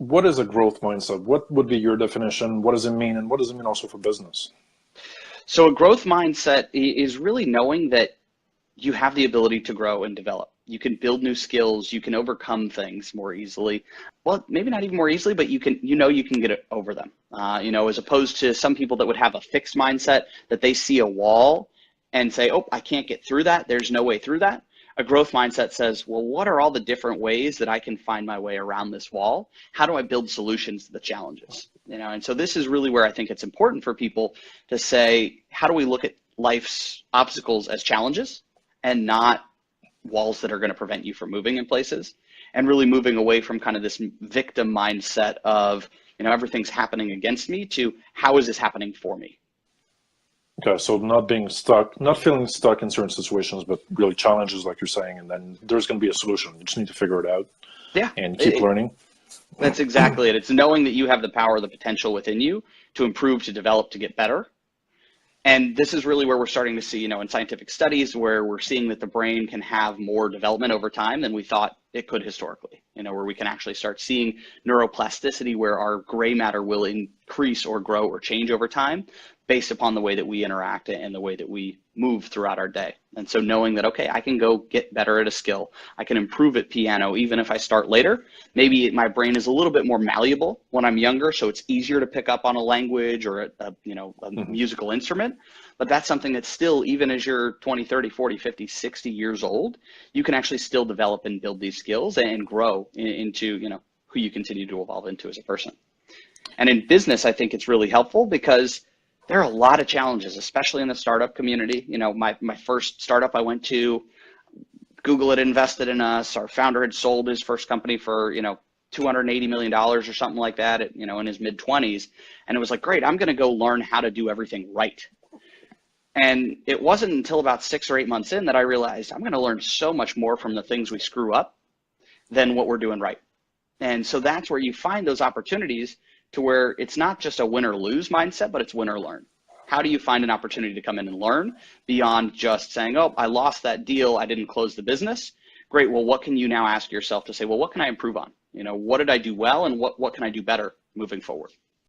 what is a growth mindset? What would be your definition? What does it mean? And what does it mean also for business? So a growth mindset is really knowing that you have the ability to grow and develop. You can build new skills, you can overcome things more easily. Well, maybe not even more easily, but you can get over them. As opposed to some people that would have a fixed mindset that they see a wall and say, oh, I can't get through that. There's no way through that. A growth mindset says, well, what are all the different ways that I can find my way around this wall? How do I build solutions to the challenges? And so this is really where I think it's important for people to say, how do we look at life's obstacles as challenges and not walls that are going to prevent you from moving in places, and really moving away from kind of this victim mindset of, everything's happening against me to how is this happening for me? Okay, so not feeling stuck in certain situations, but really challenges, like you're saying, and then there's going to be a solution. You just need to figure it out and keep learning. That's exactly it. It's knowing that you have the power, the potential within you to improve, to develop, to get better. And this is really where we're starting to see, in scientific studies, where we're seeing that the brain can have more development over time than we thought it could historically, where we can actually start seeing neuroplasticity, where our gray matter will increase or grow or change over time based upon the way that we interact and the way that we move throughout our day. And so knowing that, okay, I can go get better at a skill. I can improve at piano even if I start later. Maybe my brain is a little bit more malleable when I'm younger, so it's easier to pick up on a language or a musical instrument. But that's something that still, even as you're 20, 30, 40, 50, 60 years old, you can actually still develop and build these skills and grow into, who you continue to evolve into as a person. And in business, I think it's really helpful because there are a lot of challenges, especially in the startup community. My first startup I went to, Google had invested in us. Our founder had sold his first company for, $280 million or something like that, in his mid-20s. And it was like, great, I'm going to go learn how to do everything right. And it wasn't until about 6 or 8 months in that I realized I'm going to learn so much more from the things we screw up than what we're doing right. And so that's where you find those opportunities to where it's not just a win or lose mindset, but it's win or learn. How do you find an opportunity to come in and learn beyond just saying, oh, I lost that deal, I didn't close the business? Great, well, what can you now ask yourself to say, well, what can I improve on? What did I do well and what can I do better moving forward?